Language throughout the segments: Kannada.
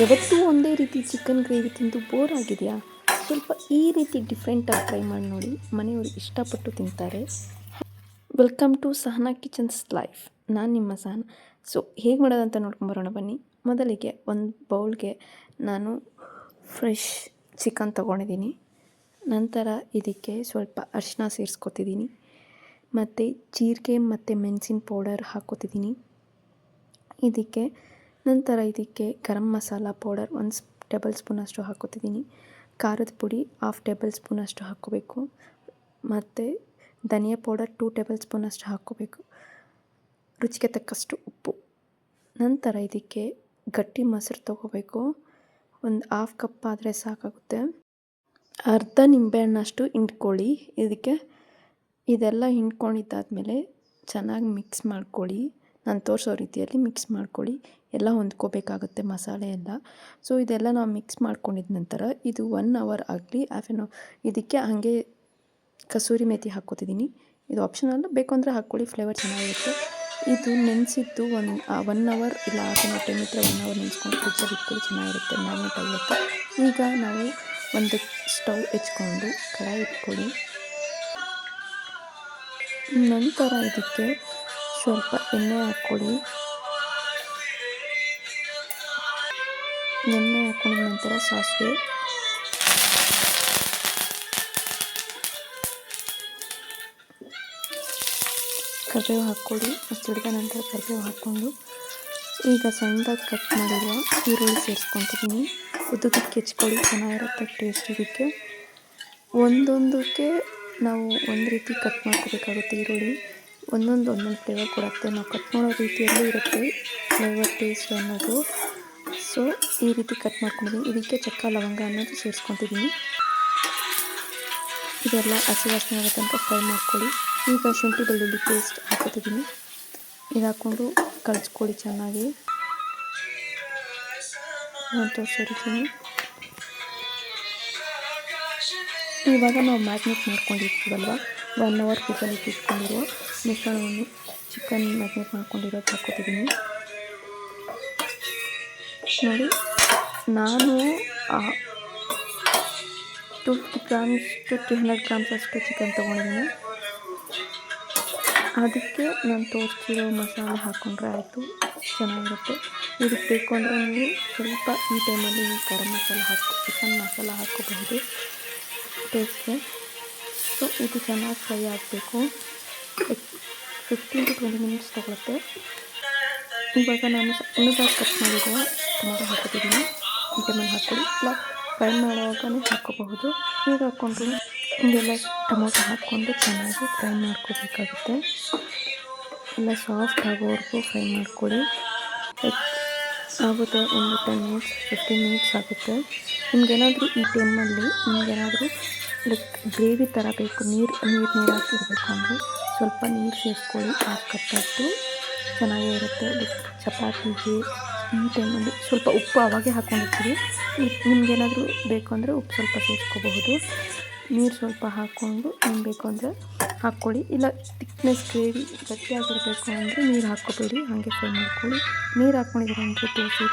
ಯಾವತ್ತೂ ಒಂದೇ ರೀತಿ ಚಿಕನ್ ಗ್ರೇವಿ ತಿಂದು ಬೋರ್ ಆಗಿದೆಯಾ? ಸ್ವಲ್ಪ ಈ ರೀತಿ ಡಿಫ್ರೆಂಟಾಗಿ ಟ್ರೈ ಮಾಡಿ ನೋಡಿ, ಮನೆಯವರು ಇಷ್ಟಪಟ್ಟು ತಿಂತಾರೆ. Welcome to Sahana kitchens life. ನಾನು ನಿಮ್ಮ ಸಹನ. ಸೊ ಹೇಗೆ ಮಾಡೋದಂತ ನೋಡ್ಕೊಂಬರೋಣ ಬನ್ನಿ. ಮೊದಲಿಗೆ ಒಂದು ಬೌಲ್ಗೆ ನಾನು ಫ್ರೆಶ್ ಚಿಕನ್ ತೊಗೊಂಡಿದ್ದೀನಿ. ನಂತರ ಇದಕ್ಕೆ ಸ್ವಲ್ಪ ಅರಿಶಿನ ಸೇರಿಸ್ಕೊತಿದ್ದೀನಿ, ಮತ್ತು ಜೀರಿಗೆ ಮತ್ತು ಮೆಣಸಿನ ಪೌಡರ್ ಹಾಕ್ಕೊತಿದ್ದೀನಿ. ಇದಕ್ಕೆ ಗರಂ ಮಸಾಲ ಪೌಡರ್ 1 ಟೇಬಲ್ ಸ್ಪೂನಷ್ಟು ಹಾಕ್ಕೊತಿದ್ದೀನಿ. ಖಾರದ ಪುಡಿ 1/2 ಟೇಬಲ್ ಸ್ಪೂನಷ್ಟು ಹಾಕ್ಕೋಬೇಕು, ಮತ್ತು ಧನಿಯಾ ಪೌಡರ್ 2 ಟೇಬಲ್ ಸ್ಪೂನಷ್ಟು ಹಾಕ್ಕೋಬೇಕು. ರುಚಿಗೆ ತಕ್ಕಷ್ಟು ಉಪ್ಪು. ನಂತರ ಇದಕ್ಕೆ ಗಟ್ಟಿ ಮೊಸರು ತೊಗೋಬೇಕು. ಒಂದು 1/2 ಕಪ್ ಆದರೆ ಸಾಕಾಗುತ್ತೆ. ಅರ್ಧ ನಿಂಬೆಹಣ್ಣಷ್ಟು ಹಿಂಡ್ಕೊಳ್ಳಿ. ಇದೆಲ್ಲ ಹಿಂಡ್ಕೊಂಡಿದ್ದಾದಮೇಲೆ ಚೆನ್ನಾಗಿ ಮಿಕ್ಸ್ ಮಾಡ್ಕೊಳ್ಳಿ. ನಾನು ತೋರಿಸೋ ರೀತಿಯಲ್ಲಿ ಮಿಕ್ಸ್ ಮಾಡ್ಕೊಳ್ಳಿ. ಎಲ್ಲ ಹೊಂದ್ಕೋಬೇಕಾಗುತ್ತೆ ಮಸಾಲೆ ಎಲ್ಲ. ಸೊ ಇದೆಲ್ಲ ನಾವು ಮಿಕ್ಸ್ ಮಾಡ್ಕೊಂಡಿದ ನಂತರ ಇದು 1 ಅವರ್ ಆಗಲಿ, ಇದಕ್ಕೆ ಹಾಗೆ ಕಸೂರಿ ಮೇಥಿ ಹಾಕ್ಕೋತಿದ್ದೀನಿ. ಇದು ಆಪ್ಷನಲ್, ಬೇಕು ಅಂದರೆ ಹಾಕ್ಕೊಳ್ಳಿ, ಫ್ಲೇವರ್ ಚೆನ್ನಾಗಿರುತ್ತೆ. ಇದು ನೆನೆಸಿದ್ದು 1 ಅವರ್ ಇಲ್ಲ 1 ಟೈಮ್ ಇದ್ದರೆ 1 ಅವರ್ ನೆನೆಸ್ಕೊಂಡು ಫ್ರಿಜ್ಜಲ್ಲಿ ಇಟ್ಕೊಳ್ಳಿ, ಚೆನ್ನಾಗಿರುತ್ತೆ, ಮ್ಯಾರಿನೇಟ್ ಆಗುತ್ತೆ. ಈಗ ನಾವು ಒಂದು ಸ್ಟವ್ ಹೆಚ್ಕೊಂಡು ಕಡಾಯಿ ಇಟ್ಕೊಳ್ಳಿ. ನಂತರ ಇದಕ್ಕೆ ಸ್ವಲ್ಪ ಎಣ್ಣೆ ಹಾಕ್ಕೊಳ್ಳಿ. ಎಣ್ಣೆ ಹಾಕ್ಕೊಂಡಿದ ನಂತರ ಸಾಸಿವೆ, ಕರಿಬೇವು ಹಾಕ್ಕೊಳ್ಳಿ. ಸಿಡಿದ ನಂತರ ಕರಿಬೇವು ಹಾಕ್ಕೊಂಡು ಈಗ ಸಣ್ಣದಾಗಿ ಕಟ್ ಮಾಡಿರುವ ಈರುಳ್ಳಿ ಸೇರಿಸ್ಕೊತಿದ್ದೀನಿ. ಉದ್ದಕ್ಕೆ ಹೆಚ್ಕೊಳ್ಳಿ, ಚೆನ್ನಾಗಿರುತ್ತೆ ಟೇಸ್ಟ್. ಇದಕ್ಕೆ ಒಂದೊಂದಕ್ಕೆ ನಾವು ಒಂದು ರೀತಿ ಕಟ್ ಮಾಡ್ಕೋಬೇಕಾಗುತ್ತೆ. ಈರುಳ್ಳಿ ಒಂದೊಂದು ಫ್ಲೇವರ್ ಕೊಡುತ್ತೆ. ನಾವು ಕಟ್ ಮಾಡೋ ರೀತಿಯಲ್ಲೂ ಇರುತ್ತೆ ಫ್ಲೇವರ್ ಟೇಸ್ಟ್ ಅನ್ನೋದು. ಸೊ ಈ ರೀತಿ ಕಟ್ ಮಾಡ್ಕೊಂಡಿದ್ದೀನಿ. ಇದಕ್ಕೆ ಚಕ್ಕ ಲವಂಗ ಅನ್ನೋದು ಸೇರಿಸ್ಕೊತಿದ್ದೀನಿ. ಇದೆಲ್ಲ ಹಸಿ ವಾಸನೆ ಆಗೋ ತನಕ ಫ್ರೈ ಮಾಡ್ಕೊಳ್ಳಿ. ಈಗ ಶುಂಠಿ ಬೆಳ್ಳುಳ್ಳಿ ಪೇಸ್ಟ್ ಹಾಕೋತಿದ್ದೀನಿ. ಇದು ಹಾಕ್ಕೊಂಡು ಕಲಿಸ್ಕೊಳ್ಳಿ ಚೆನ್ನಾಗಿ. ನಾನು ತೋರಿಸಿರ್ತೀನಿ. ಇವಾಗ ನಾವು ಮ್ಯಾಗ್ನೇಟ್ ಮಾಡ್ಕೊಂಡಿರ್ತೀವಲ್ವ, 1 ಅವರ್ ಫ್ರಿಜ್ಜಲ್ಲಿ ಇಟ್ಕೊಂಡಿರುವ ಮಿಶ್ರಣವನ್ನು, ಚಿಕನ್ ಮ್ಯಾಗ್ನೇಟ್ ಮಾಡ್ಕೊಂಡಿರೋದು ಹಾಕ್ಕೋತಿದ್ದೀನಿ. ನೋಡಿ, ನಾನು 250 ಗ್ರಾಮ್ಸ್ ಟು 300 ಗ್ರಾಮ್ಸ್ ಅಷ್ಟು ಚಿಕನ್ ತೊಗೊಂಡಿದ್ದೀನಿ. ಅದಕ್ಕೆ ನಾನು ತೋರಿಸ್ತಿರೋ ಮಸಾಲೆ ಹಾಕ್ಕೊಂಡ್ರೆ ಆಯಿತು, ಚೆನ್ನಾಗಿರುತ್ತೆ. ಇದಕ್ಕೆ ಬೇಕು ಅಂದರೆ ನೀವು ಸ್ವಲ್ಪ ಈ ಟೈಮಲ್ಲಿ ನೀವು ಗರಂ ಮಸಾಲ ಚಿಕನ್ ಮಸಾಲ ಹಾಕ್ಕೋಬಹುದು ಟೇಸ್ಟ್ಗೆ. ಸೊ ಇದು ಚೆನ್ನಾಗಿ ಫ್ರೈ ಆಗಬೇಕು. 15 to 20 ಮಿನಿಟ್ಸ್ ತೊಗೊಳುತ್ತೆ. ಇವಾಗ ನಾನು ಸಣ್ಣದಾಗಿ ಕಟ್ ಮಾಡಿರುವ ಟೊಮೊಟೊ ಹಾಕೋತಿದ್ದೀನಿ. ಈ ಟೈಮಲ್ಲಿ ಹಾಕ್ಕೊಳ್ಳಿ, ಇಲ್ಲ ಫ್ರೈ ಮಾಡುವಾಗಲೂ ಹಾಕ್ಕೋಬಹುದು. ಈಗ ಹಾಕ್ಕೊಂಡು ಹಿಂಗೆಲ್ಲ ಟೊಮೊಟೊ ಹಾಕ್ಕೊಂಡು ಚೆನ್ನಾಗಿ ಫ್ರೈ ಮಾಡ್ಕೋಬೇಕಾಗುತ್ತೆ. ಎಲ್ಲ ಸಾಫ್ಟ್ ಆಗೋವರೆಗೂ ಫ್ರೈ ಮಾಡ್ಕೊಳ್ಳಿ. ಆಗುತ್ತೆ ಒಂದು 10 ಮಿನಿಟ್ಸ್ 15 ಮಿನಿಟ್ಸ್ ಆಗುತ್ತೆ. ನಿಮಗೇನಾದರೂ ಈ ಟೈಮಲ್ಲಿ ಲೈಕ್ ಗ್ರೇವಿ ಥರ ಬೇಕು, ನೀರಾಗಿರಬೇಕು ಅಂದರೆ ಸ್ವಲ್ಪ ನೀರು ಸೇರಿಸ್ಕೊಳ್ಳಿ. 1/2 ಕಪ್ಪಷ್ಟು ಚೆನ್ನಾಗೇ ಇರುತ್ತೆ. ಲೈಕ್ ಚಪಾತಿಗೆ ಈ ಟೈಮಲ್ಲಿ ಸ್ವಲ್ಪ ಉಪ್ಪು ಆವಾಗೇ ಹಾಕ್ಕೊಂಡಿರ್ತೀವಿ. ನಿಮಗೇನಾದರೂ ಬೇಕು ಅಂದರೆ ಉಪ್ಪು ಸ್ವಲ್ಪ ಸೇರಿಸ್ಕೋಬಹುದು. ನೀರು ಸ್ವಲ್ಪ ಹಾಕ್ಕೊಂಡು ನಿಮ್ಗೆ ಬೇಕು ಅಂದರೆ ಹಾಕ್ಕೊಳ್ಳಿ. ಇಲ್ಲ ಥಿಕ್ನೆಸ್ ಗ್ರೇವಿ ಗಟ್ಟಿಯಾಗಿರಬೇಕು ಅಂದರೆ ನೀರು ಹಾಕ್ಕೋಬೇಡಿ, ಹಾಗೆ ಫ್ರೈ ಮಾಡ್ಕೊಳ್ಳಿ. ನೀರು ಹಾಕ್ಕೊಂಡಿದ್ರೆ ಅಂದರೆ ದೋಸೆ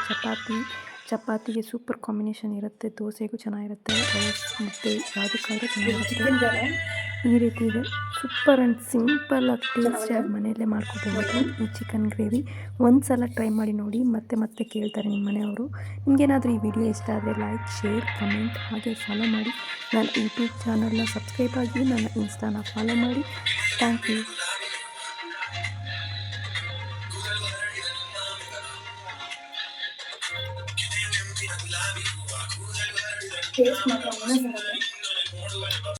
ಚಪಾತಿಗೆ ಸೂಪರ್ ಕಾಂಬಿನೇಷನ್ ಇರುತ್ತೆ. ದೋಸೆಗೂ ಚೆನ್ನಾಗಿರುತ್ತೆ, ರೈಸ್ ಮತ್ತು ಯಾವುದಕ್ಕಾದ್ರೂ ಚೆನ್ನಾಗಿರುತ್ತೆ. ಈ ರೀತಿ ಇದೆ, ಸೂಪರ್ ಆ್ಯಂಡ್ ಸಿಂಪಲ್ಲಾಗಿ ಟೇಸ್ಟಿಯಾಗಿ ಮನೆಯಲ್ಲೇ ಮಾಡ್ಕೋಬಹುದು ಈ ಚಿಕನ್ ಗ್ರೇವಿ. ಒಂದು ಸಲ ಟ್ರೈ ಮಾಡಿ ನೋಡಿ, ಮತ್ತೆ ಕೇಳ್ತಾರೆ ನಿಮ್ಮ ಮನೆಯವರು. ನಿಮಗೇನಾದರೂ ಈ ವಿಡಿಯೋ ಇಷ್ಟ ಆದರೆ ಲೈಕ್, ಶೇರ್, ಕಮೆಂಟ್ ಹಾಗೆ ಫಾಲೋ ಮಾಡಿ. ನನ್ನ ಯೂಟ್ಯೂಬ್ ಚಾನಲ್ನ ಸಬ್ಸ್ಕ್ರೈಬ್ ಆಗಿ, ನನ್ನ ಇನ್ಸ್ಟಾನ ಫಾಲೋ ಮಾಡಿ. Thank you. ಟೇಸ್ಟ್ ಮಾತ್ರ